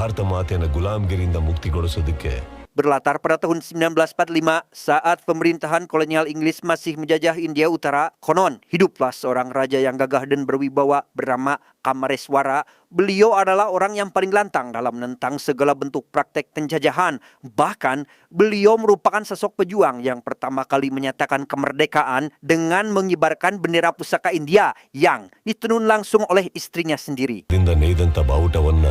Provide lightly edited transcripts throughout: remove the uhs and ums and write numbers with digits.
ಭಾರತ ಮಾತೆಯನ್ನು ಗುಲಾಮಗಿರಿಯಿಂದ ಮುಕ್ತಿಗೊಳಿಸೋದಕ್ಕೆ Berlatar pada tahun 1945 saat pemerintahan kolonial Inggris masih menjajah India Utara, konon hiduplah seorang raja yang gagah dan berwibawa bernama Kamareswara. Beliau adalah orang yang paling lantang dalam menentang segala bentuk praktek penjajahan. Bahkan beliau merupakan sosok pejuang yang pertama kali menyatakan kemerdekaan dengan mengibarkan bendera pusaka India yang ditenun langsung oleh istrinya sendiri. ಇದರಿಂದ ನೇಯ್ದಂಥ ಬಾವುಟವನ್ನ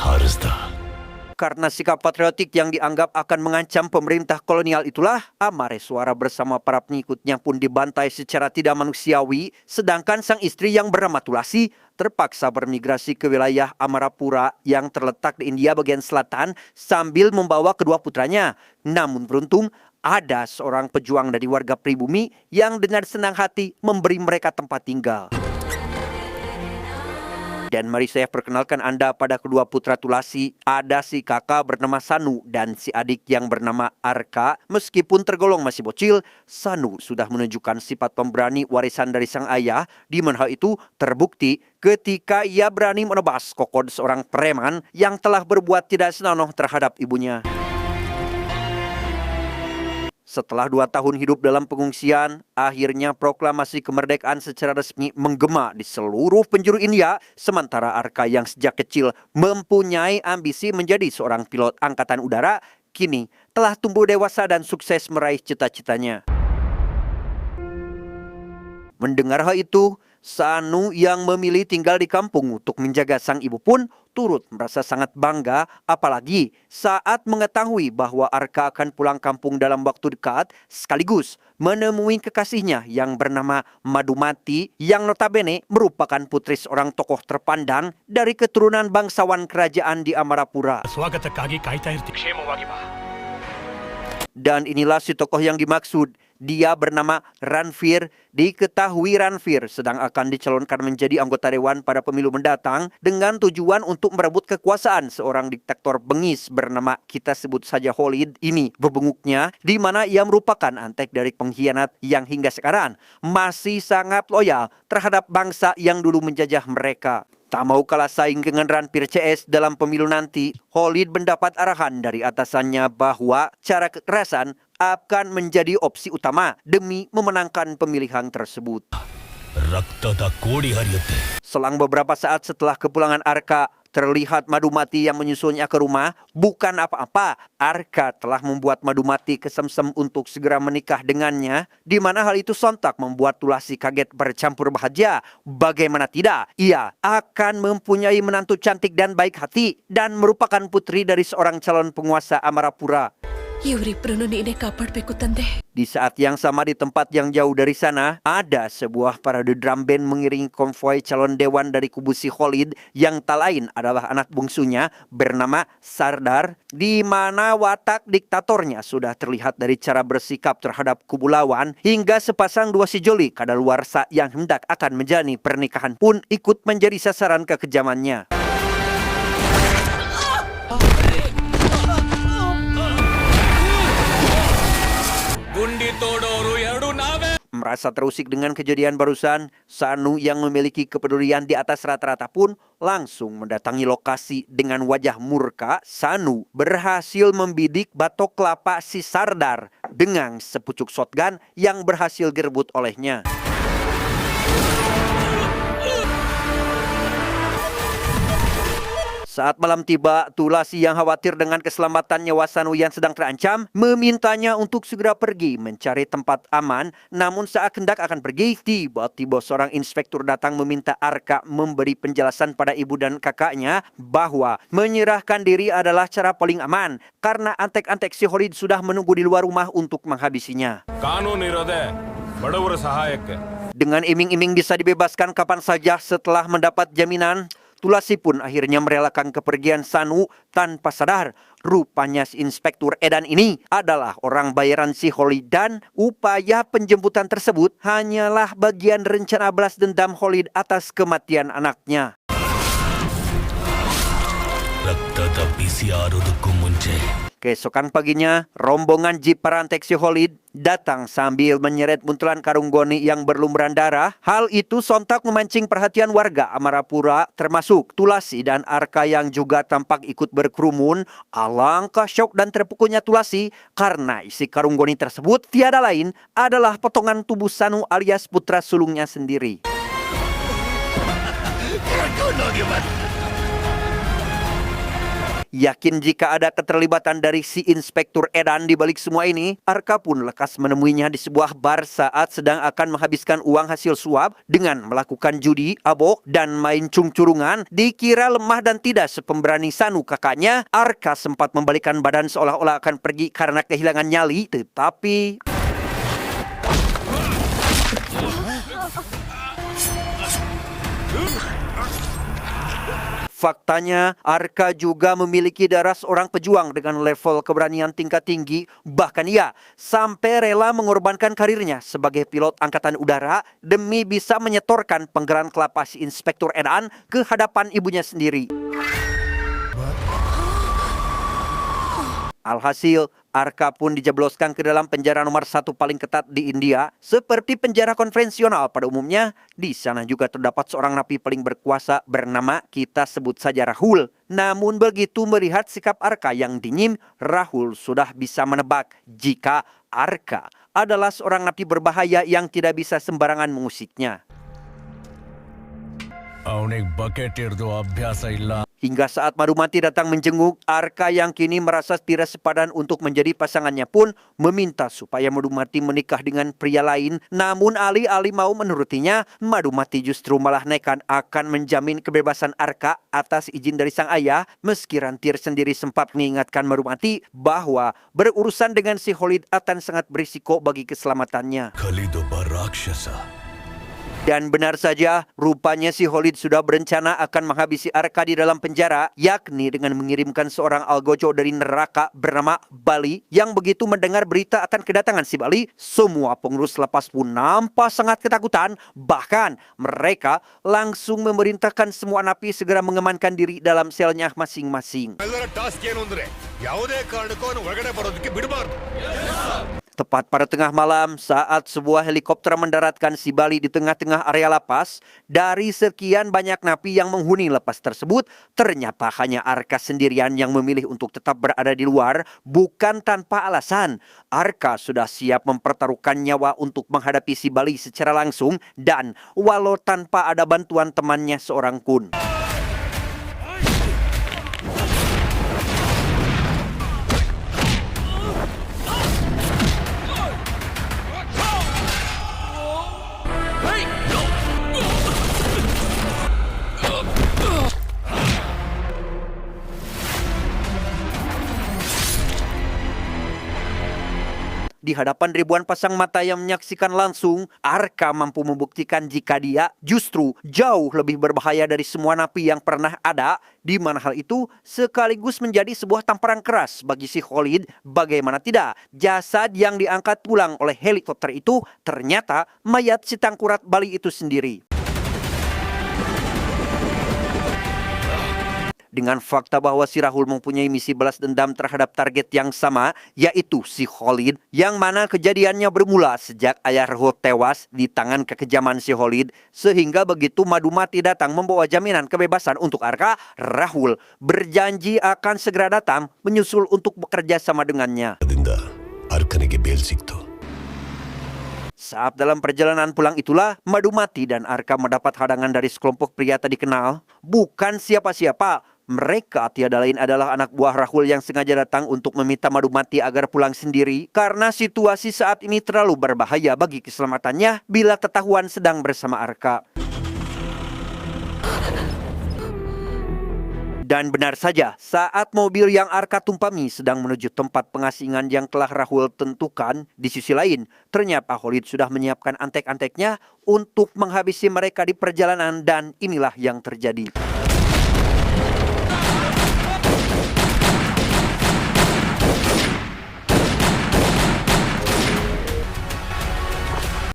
ಹಾರಿಸ್ದ. Karena sikap patriotik yang dianggap akan mengancam pemerintah kolonial itulah, Kamareswara bersama para pengikutnya pun dibantai secara tidak manusiawi, sedangkan sang istri yang bernama Tulasi terpaksa bermigrasi ke wilayah Amarapura yang terletak di India bagian selatan sambil membawa kedua putranya. Namun beruntung, ada seorang pejuang dari warga pribumi yang dengan senang hati memberi mereka tempat tinggal. Dan mari saya perkenalkan Anda pada kedua putra Tulasi. Ada si kakak bernama Sanu dan si adik yang bernama Arka. Meskipun tergolong masih bocil, Sanu sudah menunjukkan sifat pemberani warisan dari sang ayah, di mana hal itu terbukti ketika ia berani menebas kokod seorang preman yang telah berbuat tidak senonoh terhadap ibunya. Setelah 2 tahun hidup dalam pengungsian, akhirnya proklamasi kemerdekaan secara resmi menggema di seluruh penjuru India, sementara Arka yang sejak kecil mempunyai ambisi menjadi seorang pilot angkatan udara, kini telah tumbuh dewasa dan sukses meraih cita-citanya. Mendengar hal itu, Sanu yang memilih tinggal di kampung untuk menjaga sang ibu pun turut merasa sangat bangga, apalagi saat mengetahui bahwa Arka akan pulang kampung dalam waktu dekat, sekaligus menemui kekasihnya yang bernama Madumati yang notabene merupakan putri seorang tokoh terpandang dari keturunan bangsawan kerajaan di Amarapura. Dan inilah si tokoh yang dimaksud. Dia bernama Ranveer. Diketahui Ranveer sedang akan dicalonkan menjadi anggota dewan pada pemilu mendatang dengan tujuan untuk merebut kekuasaan seorang diktator bengis bernama, kita sebut saja Khalid ini bebenguknya, di mana ia merupakan antek dari pengkhianat yang hingga sekarang masih sangat loyal terhadap bangsa yang dulu menjajah mereka. Tak mau kalah saing dengan Ranveer CS dalam pemilu nanti, Khalid mendapat arahan dari atasannya bahwa cara kekerasan akan menjadi opsi utama demi memenangkan pemilihan tersebut. Selang beberapa saat setelah kepulangan Arka, terlihat Madumati yang menyusulnya ke rumah. Bukan apa-apa, Arka telah membuat Madumati kesemsem untuk segera menikah dengannya, di mana hal itu sontak membuat Tulasi kaget bercampur bahagia. Bagaimana tidak, ia akan mempunyai menantu cantik dan baik hati dan merupakan putri dari seorang calon penguasa Amarapura. Di saat yang sama di tempat yang jauh dari sana, ada sebuah parade drum band mengiringi konvoi calon dewan dari kubu si Khalid yang tak lain adalah anak bungsunya bernama Sardar, di mana watak diktatornya sudah terlihat dari cara bersikap terhadap kubu lawan hingga sepasang dua sejoli kadaluarsa yang hendak akan menjalani pernikahan pun ikut menjadi sasaran kekejamannya. Merasa terusik dengan kejadian barusan, Sanu yang memiliki kepedulian di atas rata-rata pun langsung mendatangi lokasi dengan wajah murka. Sanu berhasil membidik batok kelapa si Sardar dengan sepucuk shotgun yang berhasil direbut olehnya. Saat malam tiba, Tulasi yang khawatir dengan keselamatan nyawa Sanu yang sedang terancam memintanya untuk segera pergi mencari tempat aman. Namun saat hendak akan pergi, tiba-tiba seorang inspektur datang meminta Arka memberi penjelasan pada ibu dan kakaknya bahwa menyerahkan diri adalah cara paling aman karena antek-antek si Khalid sudah menunggu di luar rumah untuk menghabisinya. Dengan iming-iming bisa dibebaskan kapan saja setelah mendapat jaminan, Tulasi pun akhirnya merelakan kepergian Sanu tanpa sadar. Rupanya si Inspektur Edan ini adalah orang bayaran si Khalid dan upaya penjemputan tersebut hanyalah bagian rencana balas dendam Khalid atas kematian anaknya. Keesokan paginya, rombongan jeep parantek si Khalid datang sambil menyeret buntelan karung goni yang berlumuran darah. Hal itu sontak memancing perhatian warga Amarapura termasuk Tulasi dan Arka yang juga tampak ikut berkerumun. Alangkah syok dan terpukulnya Tulasi karena isi karung goni tersebut tiada lain adalah potongan tubuh Sanu alias putra sulungnya sendiri. Yakin jika ada keterlibatan dari si Inspektur Edan di balik semua ini, Arka pun lekas menemuinya di sebuah bar saat sedang akan menghabiskan uang hasil suap dengan melakukan judi, abok, dan main cung-curungan. Dikira lemah dan tidak sepemberani Sanu kakaknya, Arka sempat membalikkan badan seolah-olah akan pergi karena kehilangan nyali, tetapi faktanya, Arka juga memiliki darah seorang pejuang dengan level keberanian tingkat tinggi. Bahkan ia sampai rela mengorbankan karirnya sebagai pilot angkatan udara demi bisa menyetorkan penggeran kelapa si Inspektur Edan ke hadapan ibunya sendiri. Alhasil, Arka pun dijebloskan ke dalam penjara nomor 1 paling ketat di India. Seperti penjara konvensional pada umumnya, di sana juga terdapat seorang napi paling berkuasa bernama, kita sebut saja Rahul. Namun begitu melihat sikap Arka yang dingin, Rahul sudah bisa menebak jika Arka adalah seorang napi berbahaya yang tidak bisa sembarangan mengusiknya. Hingga saat Madumati datang menjenguk, Arka yang kini merasa tidak sepadan untuk menjadi pasangannya pun meminta supaya Madumati menikah dengan pria lain. Namun alih-alih mau menurutinya, Madumati justru malah nekat akan menjamin kebebasan Arka atas izin dari sang ayah. Meski Rantir sendiri sempat mengingatkan Madumati bahwa berurusan dengan si Khalid akan sangat berisiko bagi keselamatannya. Dan benar saja, rupanya si Khalid sudah berencana akan menghabisi Arka di dalam penjara, yakni dengan mengirimkan seorang algojo dari neraka bernama Bali, yang begitu mendengar berita akan kedatangan si Bali, semua pengurus lapas pun nampak sangat ketakutan. Bahkan mereka langsung memerintahkan semua napi segera mengamankan diri dalam selnya masing-masing. Tepat pada tengah malam, saat sebuah helikopter mendaratkan si Bali di tengah-tengah area lapas, dari sekian banyak napi yang menghuni lapas tersebut, ternyata hanya Arka sendirian yang memilih untuk tetap berada di luar, bukan tanpa alasan. Arka sudah siap mempertaruhkan nyawa untuk menghadapi si Bali secara langsung, dan walau tanpa ada bantuan temannya seorang pun. Di hadapan ribuan pasang mata yang menyaksikan langsung, Arka mampu membuktikan jika dia justru jauh lebih berbahaya dari semua napi yang pernah ada, di mana hal itu sekaligus menjadi sebuah tamparan keras bagi si Khalid. Bagaimana tidak, jasad yang diangkat pulang oleh helikopter itu ternyata mayat si tangkurat Bali itu sendiri. Dengan fakta bahwa si Rahul mempunyai misi balas dendam terhadap target yang sama, yaitu si Khalid, yang mana kejadiannya bermula sejak ayah Rahul tewas di tangan kekejaman si Khalid, sehingga begitu Madumati datang membawa jaminan kebebasan untuk Arka, Rahul berjanji akan segera datang menyusul untuk bekerja sama dengannya. Saat dalam perjalanan pulang itulah, Madumati dan Arka mendapat hadangan dari sekelompok pria tadi kenal. Bukan siapa-siapa, mereka tiada lain adalah anak buah Rahul yang sengaja datang untuk meminta Madumati agar pulang sendiri karena situasi saat ini terlalu berbahaya bagi keselamatannya bila ketahuan sedang bersama Arka. Dan benar saja, saat mobil yang Arka tumpami sedang menuju tempat pengasingan yang telah Rahul tentukan, di sisi lain, ternyata Khalid sudah menyiapkan antek-anteknya untuk menghabisi mereka di perjalanan, dan inilah yang terjadi.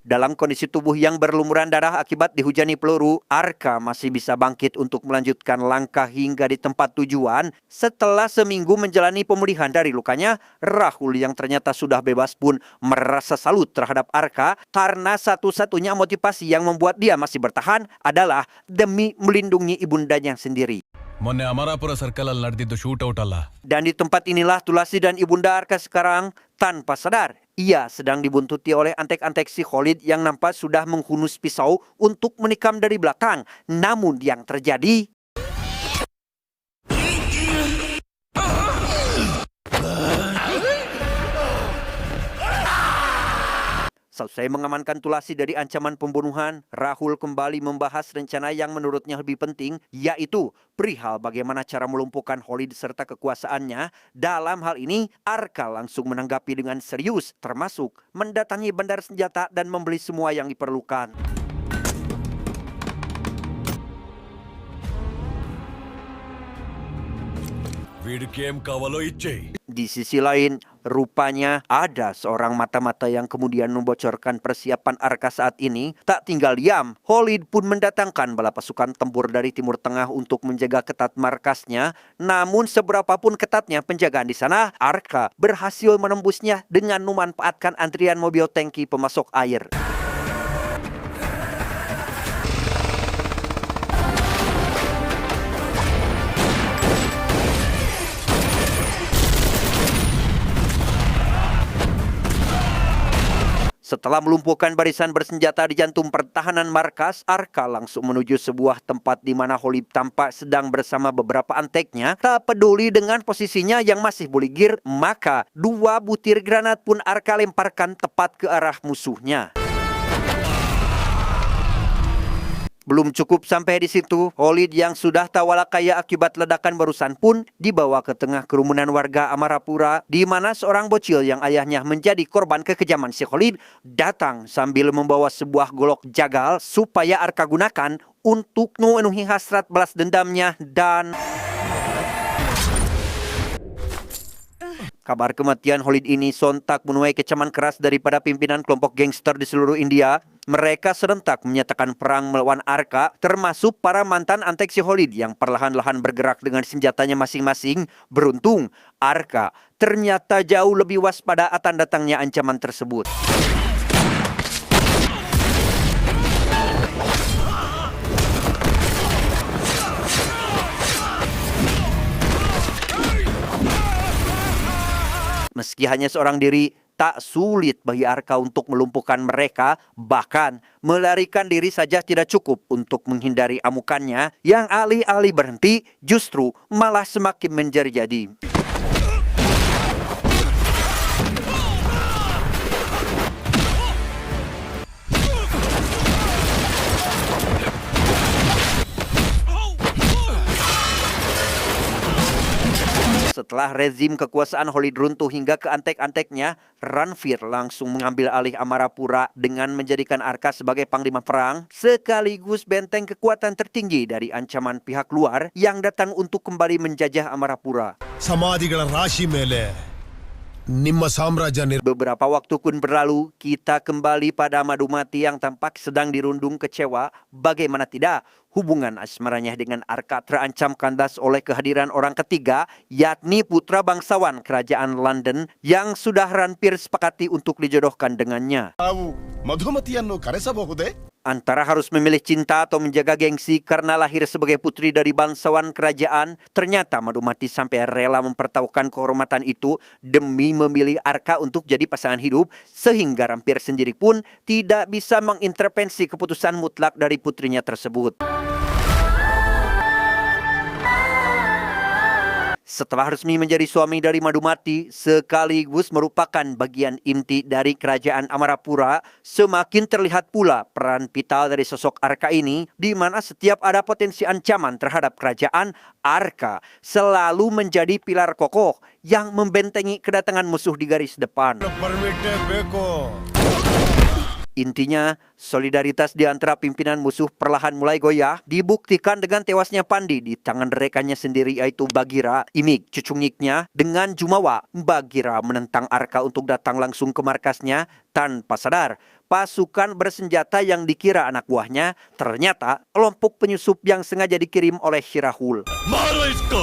Dalam kondisi tubuh yang berlumuran darah akibat dihujani peluru, Arka masih bisa bangkit untuk melanjutkan langkah hingga di tempat tujuan. Setelah seminggu menjalani pemulihan dari lukanya, Rahul yang ternyata sudah bebas pun merasa salut terhadap Arka karena satu-satunya motivasi yang membuat dia masih bertahan adalah demi melindungi ibundanya sendiri. ಮೊನ್ನೆ ಅಮರಾಪುರ ಸರ್ಕಲ್ ಅಲ್ಲಿ ನಡೆದಿದ್ದು ಶೂಟೌಟ್ ಅಲ್ಲ. Dan di tempat inilah Tulasi dan Ibunda Arka sekarang tanpa sadar. Ia sedang dibuntuti oleh antek-antek si Khalid yang nampak sudah menghunus pisau untuk menikam dari belakang. Namun yang terjadi... Selesai mengamankan Tulasi dari ancaman pembunuhan, Rahul kembali membahas rencana yang menurutnya lebih penting, yaitu perihal bagaimana cara melumpuhkan Khalid serta kekuasaannya. Dalam hal ini, Arka langsung menanggapi dengan serius, termasuk mendatangi bandar senjata dan membeli semua yang diperlukan. వీడికి ఏం కావాలో ఇచ్చేయి. Di sisi lain, rupanya ada seorang mata-mata yang kemudian membocorkan persiapan Arka saat ini. Tak tinggal diam, Khalid pun mendatangkan bala pasukan tempur dari Timur Tengah untuk menjaga ketat markasnya. Namun seberapapun ketatnya penjagaan di sana, Arka berhasil menembusnya dengan memanfaatkan antrian mobil tangki pemasok air. Setelah melumpuhkan barisan bersenjata di jantung pertahanan markas, Arka langsung menuju sebuah tempat di mana Khalid tampak sedang bersama beberapa anteknya. Tak peduli dengan posisinya yang masih buligir, maka 2 butir granat pun Arka lemparkan tepat ke arah musuhnya. Belum cukup sampai di situ, Khalid yang sudah tawalakaya akibat ledakan barusan pun dibawa ke tengah kerumunan warga Amarapura, di mana seorang bocil yang ayahnya menjadi korban kekejaman si Khalid datang sambil membawa sebuah golok jagal supaya Arka gunakan untuk memenuhi hasrat balas dendamnya. Dan kabar kematian Khalid ini sontak menuai kecaman keras daripada pimpinan kelompok gangster di seluruh India. Mereka serentak menyatakan perang melawan Arka, termasuk para mantan antek si Khalid yang perlahan-lahan bergerak dengan senjatanya masing-masing. Beruntung, Arka ternyata jauh lebih waspada akan datangnya ancaman tersebut. Meski hanya seorang diri, tak sulit bagi Arka untuk melumpuhkan mereka. Bahkan melarikan diri saja tidak cukup untuk menghindari amukannya yang alih-alih berhenti justru malah semakin menjadi-jadi. Setelah rezim kekuasaan Khalid runtuh hingga ke antek-anteknya, Ranveer langsung mengambil alih Amarapura dengan menjadikan Arka sebagai panglima perang, sekaligus benteng kekuatan tertinggi dari ancaman pihak luar yang datang untuk kembali menjajah Amarapura. ಸಮಾಧಿಗಳ ರಾಶಿ ಮೇಲೆ ನಿಮ್ಮ ಸಾಮ್ರಾಜ್ಯ Beberapa waktu pun berlalu, kita kembali pada Madhumati yang tampak sedang dirundung kecewa. Bagaimana tidak, hubungan asmaranya dengan Arka terancam kandas oleh kehadiran orang ketiga, yakni putra bangsawan kerajaan London yang sudah Ranveer sepakati untuk dijodohkan dengannya. ನಾವು ಮಧುಮತಿಯನ್ನು ಕರೆಸಬಹುದೇ? Antara harus memilih cinta atau menjaga gengsi karena lahir sebagai putri dari bangsawan kerajaan, ternyata Madhumati sampai rela mempertaruhkan kehormatan itu demi memilih Arka untuk jadi pasangan hidup, sehingga Ranveer sendiri pun tidak bisa mengintervensi keputusan mutlak dari putrinya tersebut. Setelah resmi menjadi suami dari Madhumati, sekaligus merupakan bagian inti dari kerajaan Amarapura, semakin terlihat pula peran vital dari sosok Arka ini, di mana setiap ada potensi ancaman terhadap kerajaan, Arka selalu menjadi pilar kokoh yang membentengi kedatangan musuh di garis depan. Intinya, solidaritas di antara pimpinan musuh perlahan mulai goyah, dibuktikan dengan tewasnya Pandi di tangan rekannya sendiri yaitu Bagira, imik cucungiknya, dengan jumawa. Bagira menentang Arka untuk datang langsung ke markasnya tanpa sadar. Pasukan bersenjata yang dikira anak buahnya, ternyata kelompok penyusup yang sengaja dikirim oleh Syirahul. मारो इसको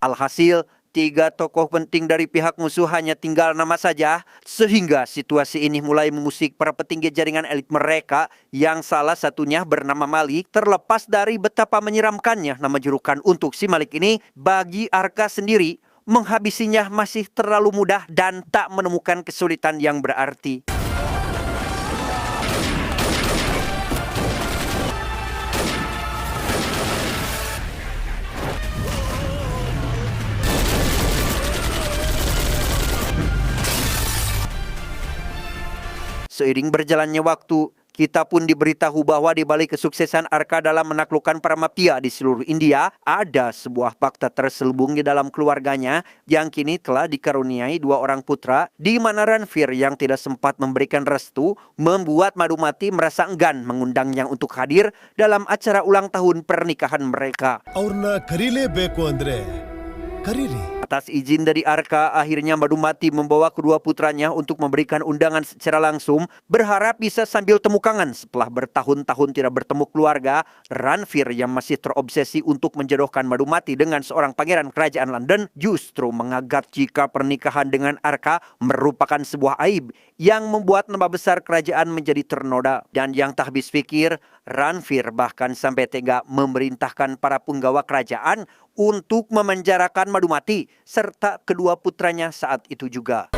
Alhasil, 3 tokoh penting dari pihak musuh hanya tinggal nama saja, sehingga situasi ini mulai mengusik para petinggi jaringan elit mereka yang salah satunya bernama Malik. Terlepas dari betapa menyeramkannya nama julukan untuk si Malik ini, bagi Arka sendiri, menghabisinya masih terlalu mudah dan tak menemukan kesulitan yang berarti. Seiring berjalannya waktu, kita pun diberitahu bahwa di balik kesuksesan Arka dalam menaklukkan para mafia di seluruh India, ada sebuah fakta terselubung di dalam keluarganya yang kini telah dikaruniai 2 orang putra, di mana Ranveer yang tidak sempat memberikan restu membuat Madhumati merasa enggan mengundangnya untuk hadir dalam acara ulang tahun pernikahan mereka. ಅವ್ರನ್ನ ಕರೀಲೇಬೇಕು ಅಂದ್ರೆ ಕರೀರಿ. Atas izin dari Arka, akhirnya Madhumati membawa kedua putranya untuk memberikan undangan secara langsung, berharap bisa sambil temu kangen setelah bertahun-tahun tidak bertemu keluarga. Ranveer yang masih terobsesi untuk menjodohkan Madhumati dengan seorang pangeran kerajaan London justru menganggap jika pernikahan dengan Arka merupakan sebuah aib yang membuat nama besar kerajaan menjadi ternoda. Dan yang tak habis pikir, Ranveer bahkan sampai tega memerintahkan para penggawa kerajaan untuk memenjarakan Madhumati serta kedua putranya saat itu juga.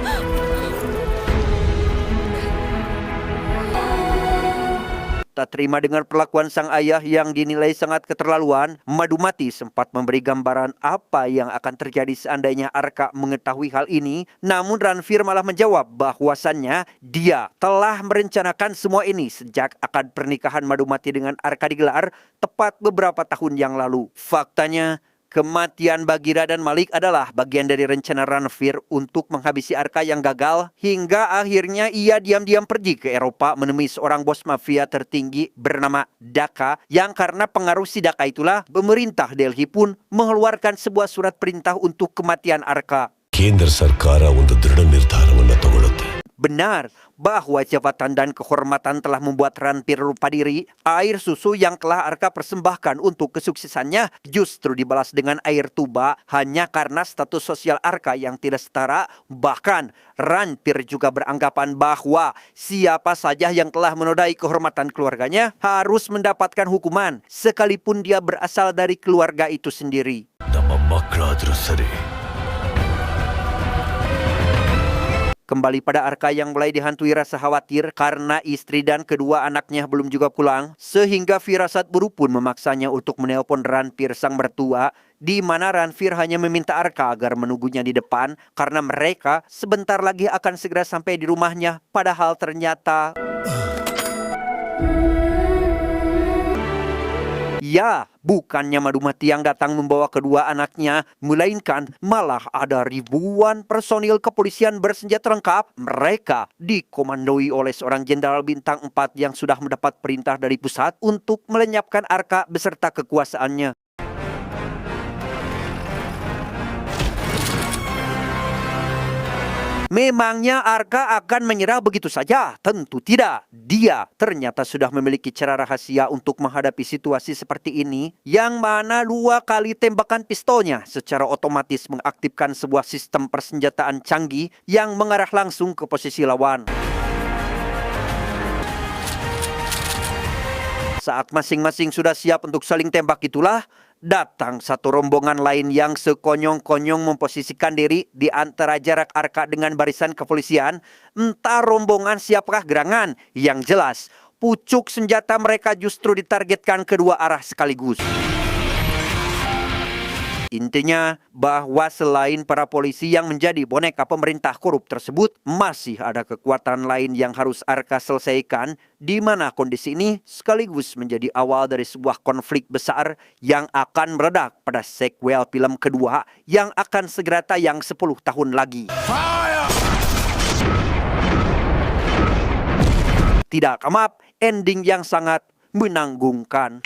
Tak terima dengan perlakuan sang ayah yang dinilai sangat keterlaluan, Madhumati sempat memberi gambaran apa yang akan terjadi seandainya Arka mengetahui hal ini. Namun Ranveer malah menjawab bahwasannya dia telah merencanakan semua ini sejak akad pernikahan Madhumati dengan Arka digelar tepat beberapa tahun yang lalu. Faktanya, kematian Bagira dan Malik adalah bagian dari rencana Ranveer untuk menghabisi Arka yang gagal, hingga akhirnya ia diam-diam pergi ke Eropa menemui seorang bos mafia tertinggi bernama Daka, yang karena pengaruh si Daka itulah pemerintah Delhi pun mengeluarkan sebuah surat perintah untuk kematian Arka. ಕೇಂದ್ರ ಸರ್ಕಾರ ಒಂದು ದೃಢ ನಿರ್ಧಾರವನ್ನು ತಗೊಳ್ಳುತ್ತೆ. Benar bahwa jabatan dan kehormatan telah membuat Ranveer lupa diri. Air susu yang telah Arka persembahkan untuk kesuksesannya justru dibalas dengan air tuba hanya karena status sosial Arka yang tidak setara. Bahkan Ranveer juga beranggapan bahwa siapa saja yang telah menodai kehormatan keluarganya harus mendapatkan hukuman, sekalipun dia berasal dari keluarga itu sendiri. ನಮ್ಮ ಮಕ್ಕಳಾದ್ರೂ ಸರಿ. Kembali pada Arka yang mulai dihantui rasa khawatir karena istri dan kedua anaknya belum juga pulang, sehingga firasat buruk pun memaksanya untuk menelpon Ranveer sang mertua, di mana Ranveer hanya meminta Arka agar menunggunya di depan karena mereka sebentar lagi akan segera sampai di rumahnya. Padahal ternyata ya, bukannya Madhumati yang datang membawa kedua anaknya, melainkan malah ada ribuan personil kepolisian bersenjata lengkap. Mereka dikomandoi oleh seorang jenderal bintang 4 yang sudah mendapat perintah dari pusat untuk melenyapkan Arka beserta kekuasaannya. Memangnya Arka akan menyerah begitu saja? Tentu tidak. Dia ternyata sudah memiliki cara rahasia untuk menghadapi situasi seperti ini, yang mana 2 kali tembakan pistolnya secara otomatis mengaktifkan sebuah sistem persenjataan canggih yang mengarah langsung ke posisi lawan. Saat masing-masing sudah siap untuk saling tembak itulah, datang satu rombongan lain yang sekonyong-konyong memposisikan diri di antara jarak Arka dengan barisan kepolisian. Entah rombongan siapakah gerangan, yang jelas pucuk senjata mereka justru ditargetkan kedua arah sekaligus. Intinya bahwa selain para polisi yang menjadi boneka pemerintah korup tersebut, masih ada kekuatan lain yang harus Arka selesaikan, di mana kondisi ini sekaligus menjadi awal dari sebuah konflik besar yang akan meledak pada sequel film kedua yang akan segera tayang 10 tahun lagi. Tidak kamap, ending yang sangat menanggungkan.